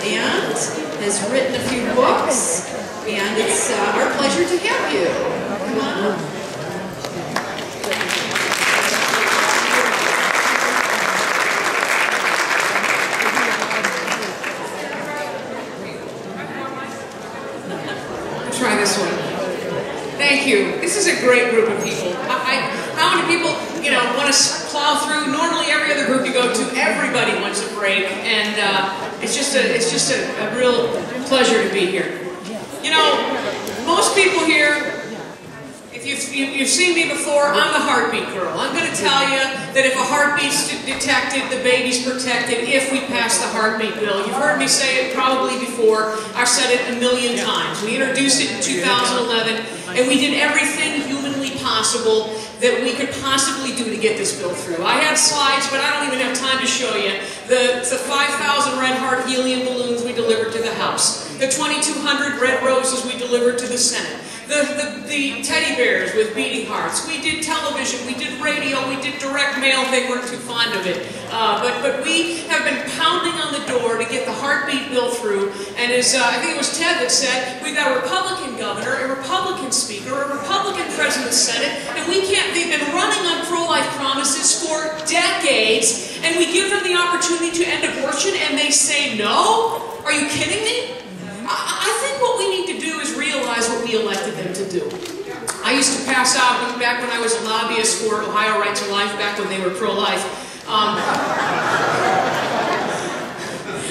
and has written a few books, and it's our pleasure to have you. Come on up. Try this one. Thank you. This is a great group of people. How many people, want to plow through? Normally, every other group you go to, everybody wants a break, and it's just a real pleasure to be here. Most people here, if you've seen me before, I'm the heartbeat girl. I'm going to tell you that if a heartbeat's detected, the baby's protected if we pass the heartbeat bill. You've heard me say it probably before. I've said it a million times. We introduced it in 2011, and we did everything humanly possible that we could possibly do to get this bill through. I had slides, but I don't even have time to show you. The 5,000 red heart helium balloons we delivered to the House. The 2,200 red roses we delivered to the Senate. The teddy bears with beating hearts. We did television, we did radio, we did direct mail. They weren't too fond of it. But we have been pounding on the door to get the heartbeat bill through. And as I think it was Ted that said, we've got a Republican governor, a Republican speaker, a Republican president of the Senate, and we can't, they've been running on pro-life promises for decades, and we give them the opportunity to end abortion, and they say no? Are you kidding me? I think what we need to do is realize what we elected them to do. I used to pass out, back when I was a lobbyist for Ohio Right to Life, back when they were pro-life.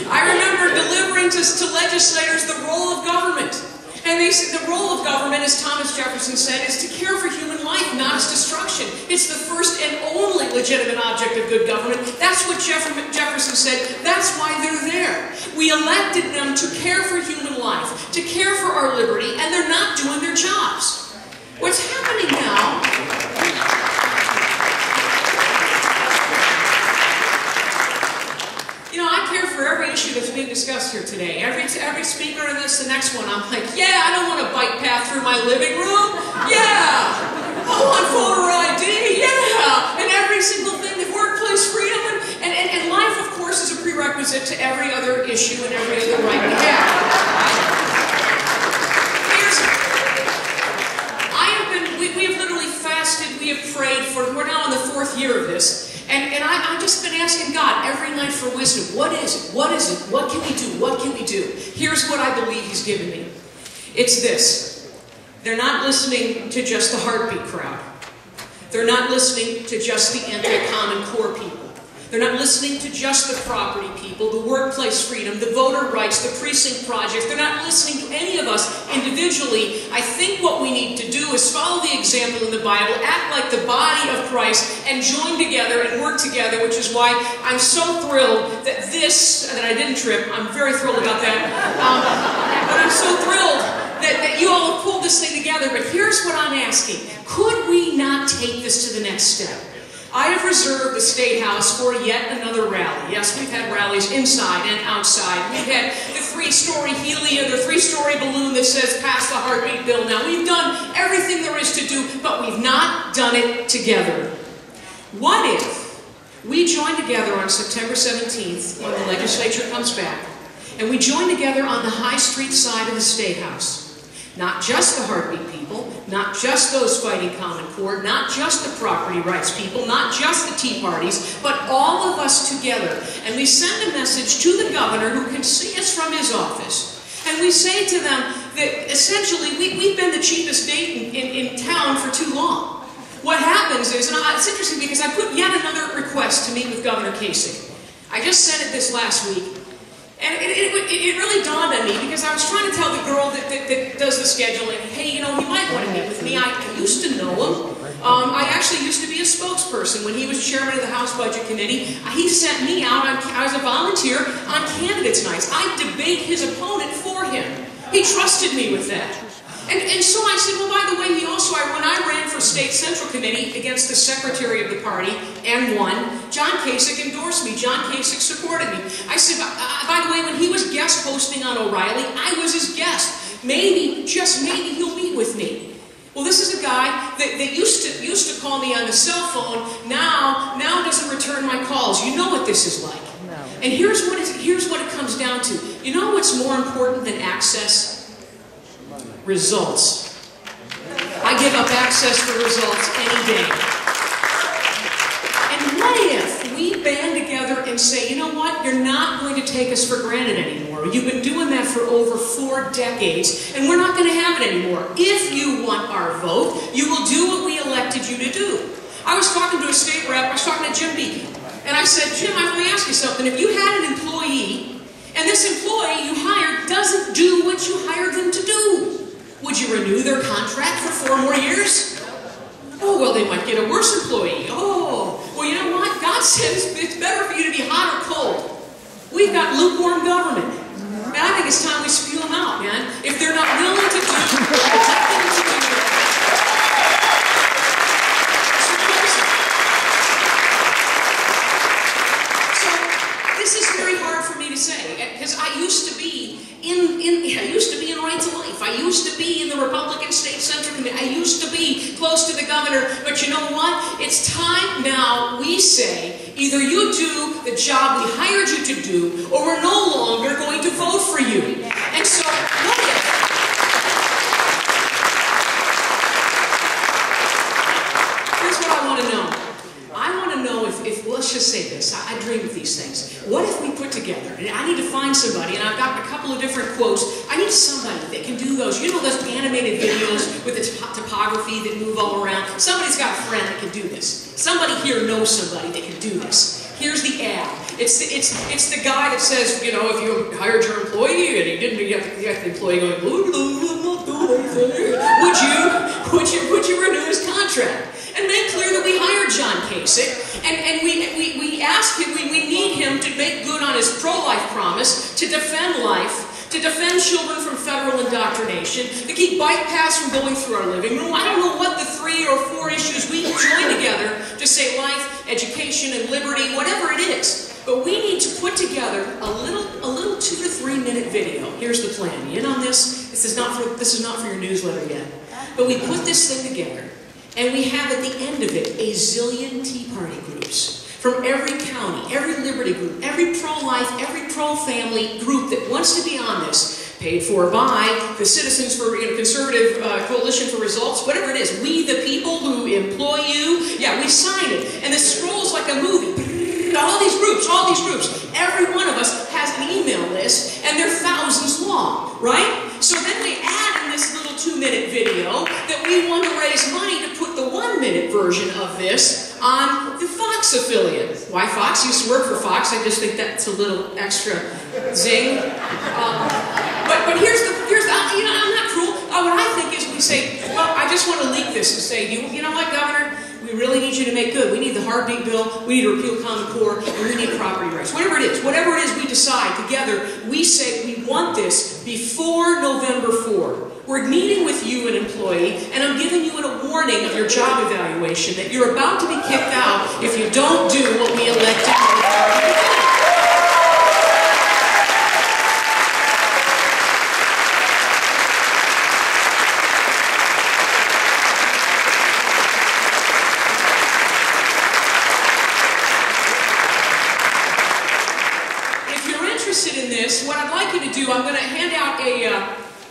I remember delivering to legislators the role of government. And they said the role of government, as Thomas Jefferson said, is to care for human life, not its destruction. It's the first and only legitimate object of good government. That's what Jefferson said. That's why they're there. We elected them to care for human life, to care for our liberty, and they're not doing their jobs. What's happening now... I care for every issue that's being discussed here today. Every speaker in this, the next one, I'm like, yeah, I don't want a bike path through my living room. Yeah! I want voter ID. Yeah! And every single thing, the workplace freedom, and life, of course, is a prerequisite to every other issue and every other right we have. We have literally fasted, we have prayed we're now in the 4th year of this. And I've just been asking God every night for wisdom. What is it? What is it? What can we do? What can we do? Here's what I believe He's given me. It's this. They're not listening to just the heartbeat crowd. They're not listening to just the anti-common core people. They're not listening to just the property people, the workplace freedom, the voter rights, the precinct projects. They're not listening to any of us individually. I think what we need to do is follow the example in the Bible, act like the body of Christ, and join together and work together, which is why I'm so thrilled that that I didn't trip. I'm very thrilled about that. But I'm so thrilled that you all have pulled this thing together. But here's what I'm asking. Could we not take this to the next step? I have reserved the State House for yet another rally. Yes, we've had rallies inside and outside. We've had the 3-story helium, the 3-story balloon that says pass the heartbeat bill. Now, we've done everything there is to do, but we've not done it together. What if we join together on September 17th when the legislature comes back, and we join together on the High Street side of the State House? Not just the heartbeat people, not just those fighting Common Core, not just the property rights people, not just the Tea Parties, but all of us together. And we send a message to the governor who can see us from his office. And we say to them that essentially we've been the cheapest date in town for too long. What happens is, and it's interesting because I put yet another request to meet with Governor Kasich. I just sent it this last week. And it really dawned on me because I was trying to tell the girl that does the scheduling, hey, you might want to meet with me. I used to know him. I actually used to be a spokesperson when he was chairman of the House Budget Committee. He sent me out as a volunteer on candidates' nights. I'd debate his opponent for him. He trusted me with that. And so I said, well, by the way, when I ran for State Central Committee against the secretary of the party and won, John Kasich endorsed me. John Kasich supported me. I said, by the way, when he was guest hosting on O'Reilly, I was his guest. Maybe, just maybe, he'll meet with me. Well, this is a guy that used to call me on the cell phone, now doesn't return my calls. You know what this is like. No. And here's what it comes down to. You know what's more important than access? Results. I give up access for results any day. And what if we band together and say, you know what, you're not going to take us for granted anymore. You've been doing that for over 4 decades, and we're not going to have it anymore. If you want our vote, you will do what we elected you to do. I was talking to a state rep, I was talking to Jim Beacon, and I said, Jim, I want to ask you something. If you had an employee, and this employee you hired doesn't do what you hired them to do, would you renew their contract for 4 more years? Oh, well, they might get a worse employee. Oh, well, you know what? God says it's better for you to be hot or cold. We've got lukewarm government. And I think it's time we spew them out, man. If they're not willing to do what we expect them to do, so this is very hard for me to say, because I used to be in Right to Life. I used to be in the Republican State Central Committee. I used to be close to the governor. But you know what? It's time now we say, either you do the job we hired you to do, or we're no longer going to vote for you. And so, what if? Here's what I want to know. I want to know if let's just say this, I dream of these things. What if we put together, and I need to find somebody, and I've got a couple of different quotes, I need somebody that can do those, you know those animated videos with the topography that move all around? Somebody's got a friend that can do this. Somebody here knows somebody that can do this. Here's the ad. It's the guy that says, you know, if you hired your employee and he didn't, you have the employee going, I'm not doing anything. Would you renew his contract? And make clear that we hired John Kasich, and we ask him, we need him to make good on his pro-life promise, to defend life, to defend children from federal indoctrination, to keep bike paths from going through our living room. I don't know what the 3 or 4 issues we join together to say life, education, and liberty, whatever it is. But we need to put together a little 2 to 3 minute video. Here's the plan. You in on this? This is not for your newsletter yet. But we put this thing together. And we have at the end of it a zillion Tea Party groups from every county, every liberty group, every pro-life, every pro-family group that wants to be on this, paid for by the Citizens for Conservative Coalition for Results, whatever it is. We, the people who employ you, yeah, we sign it. And this scrolls like a movie. All these groups, every one of us has an email list, and they're thousands long, right? So then they add in this little 2-minute video that we want to raise money to put the 1-minute version of this on the Fox affiliate. Why Fox? I used to work for Fox. I just think that's a little extra zing. But here's the you know, I'm not cruel. What I think is we say, well, I just want to leak this and say, you know what, Governor? We really need you to make good. We need the heartbeat bill, we need to repeal Common Core, and we need property rights. Whatever it is we decide together, we say we want this before November 4. We're meeting with you, an employee, and I'm giving you a warning of your job evaluation that you're about to be kicked out if you don't do what we elected you to do. What I'd like you to do, I'm going to hand out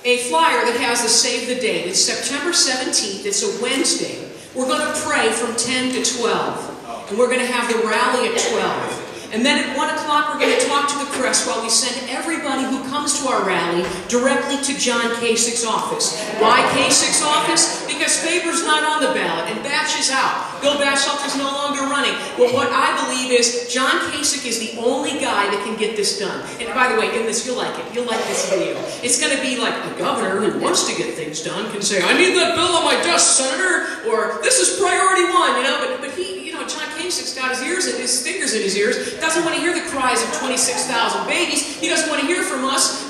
a flyer that has a save the date. It's September 17th. It's a Wednesday. We're going to pray from 10 to 12. And we're going to have the rally at 12. And then at 1 o'clock, we're going to talk to the press while we send everybody who comes to our rally directly to John Kasich's office. Why Kasich's office? Because Faber's not on the ballot, and Batch is out. Bill Batchelder is no longer running. Well, what I believe is John Kasich is the only guy that can get this done. And by the way, in this, you'll like it. You'll like this video. It's going to be like a governor who wants to get things done can say, I need that bill on my desk, Senator, or this is priority 1, you know, but he, you know, John Kasich's got his fingers in his ears, doesn't want to hear the cries of 26,000 babies. He doesn't want to hear from us,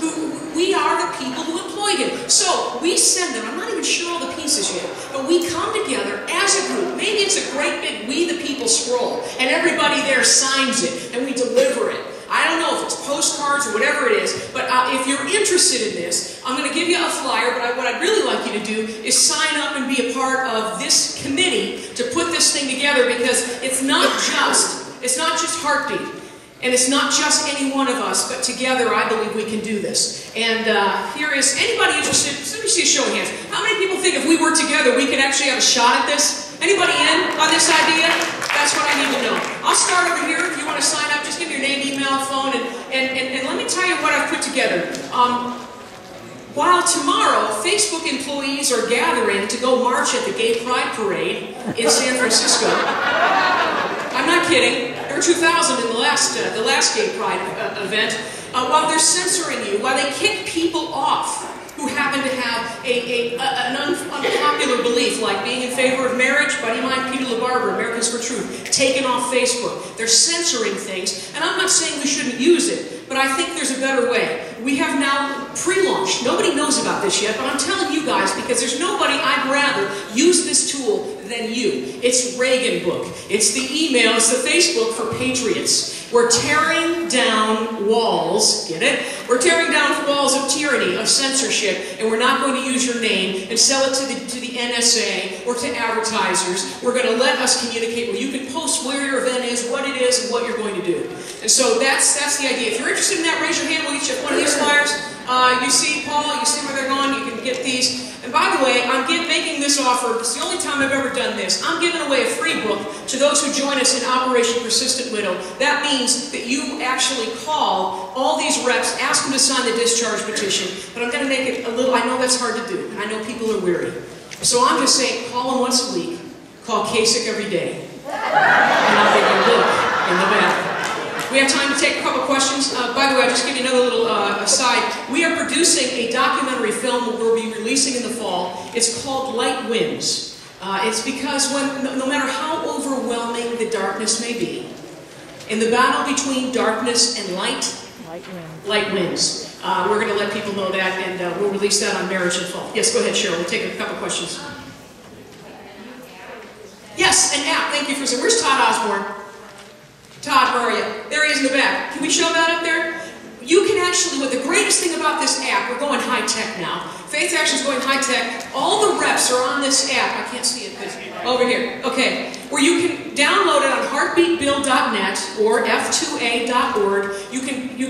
we are the people who employed him. So we send them, I'm not even sure all the pieces yet, but we come together as a group. Maybe it's a great big We the People scroll, and everybody there signs it, and we deliver it. I don't know if it's postcards or whatever it is, but if you're interested in this, I'm going to give you a flyer, but what I'd really like you to do is sign up and be a part of this committee to put this thing together, because it's not just heartbeat. And it's not just any one of us, but together I believe we can do this. And here is, anybody interested? Let me see a show of hands. How many people think if we work together we could actually have a shot at this? Anybody in on this idea? That's what I need to know. I'll start over here. If you want to sign up, just give me your name, email, phone, and let me tell you what I've put together. While tomorrow, Facebook employees are gathering to go march at the Gay Pride Parade in San Francisco. I'm not kidding. There were 2,000 in the last Gay Pride event. While they're censoring you, while they kick people off who happen to have an unpopular belief, like being in favor of marriage, buddy of mine, Peter LaBarbera, Americans for Truth, taken off Facebook. They're censoring things, and I'm not saying we shouldn't use it, but I think there's a better way. We have now pre-launched. Nobody knows about this yet, but I'm telling you guys because there's nobody I'd rather use this tool than you. It's Reagan Book. It's the email. It's the Facebook for patriots. We're tearing down walls, get it? We're tearing down walls of tyranny, of censorship, and we're not going to use your name and sell it to the NSA or to advertisers. We're going to let us communicate where you can post where your event is, what it is, and what you're going to do. And so that's the idea. If you're interested in that, raise your hand. We'll get you one of these flyers. You see, Paul, you see where they're going. You can get these. And by the way, I'm making this offer. It's the only time I've ever done this. I'm giving away a free book to those who join us in Operation Persistent Widow. That means that you actually call all these reps, ask them to sign the discharge petition. But I'm going to make it a little, I know that's hard to do. And I know people are weary. So I'm just saying, call them once a week. Call Kasich every day. And I'll give you a look in the back. We have time to take a couple questions. By the way, I'll just give you another little aside. We are producing a documentary film that we'll be releasing in the fall. It's called Light Wins. It's because no matter how overwhelming the darkness may be, in the battle between darkness and light wins. We're going to let people know that, and we'll release that on Marriage in Fall. Yes, go ahead, Cheryl. We'll take a couple questions. Yes, an app. Thank you for saying. Where's Todd Osborne? Todd, where are you? There he is in the back. Can we show that up there? You can actually, the greatest thing about this app, we're going high-tech now. Faith Action's going high-tech. All the reps are on this app. I can't see it, but over here. Okay. Where you can download it on heartbeatbill.net or f2a.org. You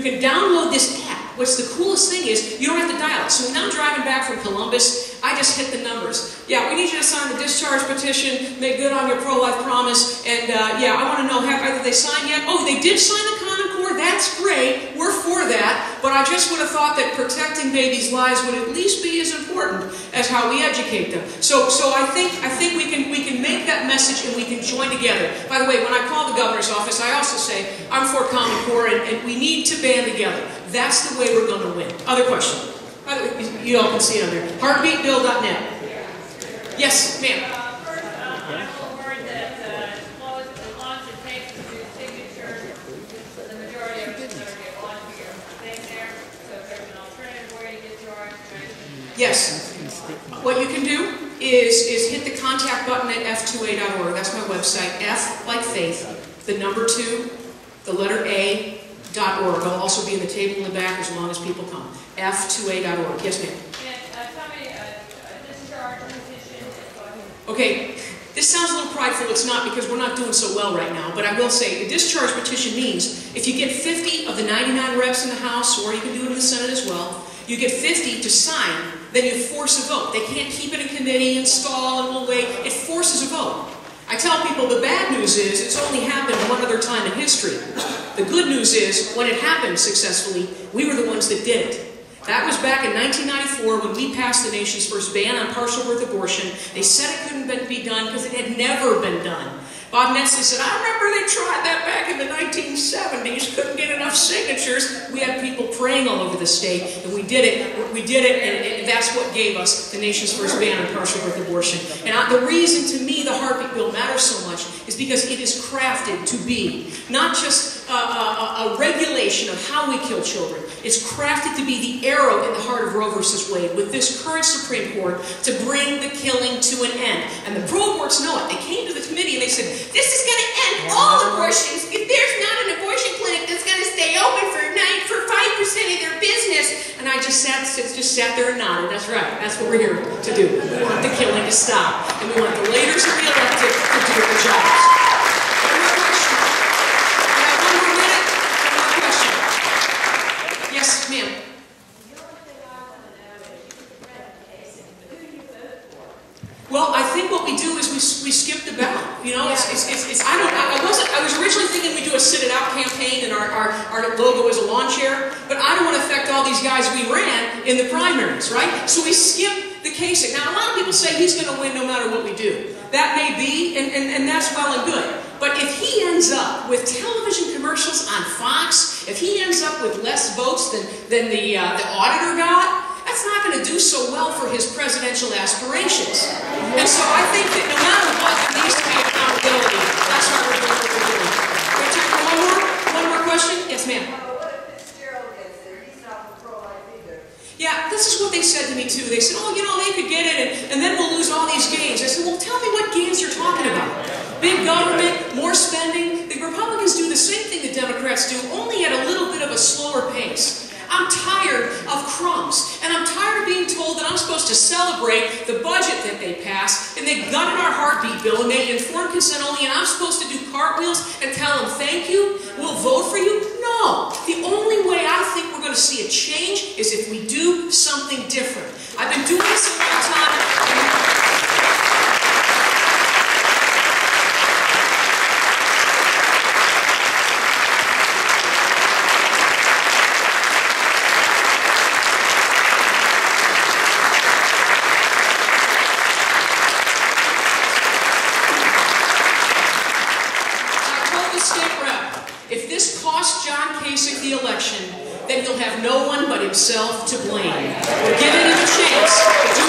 can download this app. What's the coolest thing is, you don't have to dial it. So when I'm driving back from Columbus, I just hit the numbers. Yeah, we need you to sign the discharge petition, make good on your pro-life promise, and yeah, I want to know, have they signed yet? Oh, they did sign the Common Core? That's great. We're for that. But I just would have thought that protecting babies' lives would at least be as important as how we educate them. So I think we can make that message and we can join together. By the way, when I call the governor's office, I also say, I'm for Common Core and we need to band together. That's the way we're going to win. Other question? By the way, you all can see it on there. Heartbeatbill.net. Yes, ma'am. First, I'm a word that as long as it takes to do signatures, the majority of us never get one for your thing there. So if there's an alternative way to get your information. Yes. What you can do is hit the contact button at f2a.org. That's my website. F like faith, the number 2, the letter A, .org. I'll also be in the table in the back as long as people come. f2a.org. Yes, ma'am. Tell me a discharge petition. Okay, this sounds a little prideful. It's not, because we're not doing so well right now. But I will say, a discharge petition means if you get 50 of the 99 reps in the House, or you can do it in the Senate as well, you get 50 to sign, then you force a vote. They can't keep it in committee and stall and we'll wait. It forces a vote. I tell people the bad news is it's only happened one other time in history. The good news is when it happened successfully, we were the ones that did it. That was back in 1994 when we passed the nation's first ban on partial birth abortion. They said it couldn't be done because it had never been done. Bob Netsley said, I remember they tried that back in the 1970s, couldn't get enough signatures. We had people praying all over the state, and we did it, and that's what gave us the nation's first ban on partial birth abortion. And the reason to me the Heartbeat Bill matters so much is because it is crafted to be not just a regulation of how we kill children. It's crafted to be the arrow in the heart of Roe versus Wade with this current Supreme Court to bring the killing to an end. And the pro-aborts know it. They came to the committee and they said, this is going to end all abortions. If there's not an abortion clinic that's going to stay open for 5% of their business. And I just sat there and nodded. That's right. That's what we're here to do. We want the killing to stop. And we want the leaders and the elected to do their jobs. One more question. I have 1 more minute. Yes, ma'am. Well, I think what we do is we skip the ballot. You know, I was originally thinking we'd do a sit-it-out campaign and our logo is a lawn chair, but I don't want to affect all these guys we ran in the primaries, right? So we skip the Kasich. Now, a lot of people say he's going to win no matter what we do. That may be, and that's well and good. But if he ends up with television commercials on Fox, if he ends up with less votes than the auditor got, that's not going to do so well for his presidential aspirations. And so I think that no matter what, there needs to be accountability. That's why we're doing what we're doing. Can I take one more question? Yes, ma'am. What if Fitzgerald gets there? He's not the pro-life either. Yeah, this is what they said to me too. They said, oh, you know, they could get it and then we'll lose all these gains. I said, well, tell me what gains you're talking about. Big government, more spending. The Republicans do the same thing the Democrats do, only at a little bit of a slower pace. I'm tired of crumbs, and I'm tired of being told that I'm supposed to celebrate the budget that they passed, and they gutted our heartbeat bill and made it informed consent only, and I'm supposed to do cartwheels and tell them thank you, we'll vote for you? No. The only way I think we're going to see a change is if we do something different. I've been doing this a long time. The election, then he'll have no one but himself to blame. We're giving him a chance to do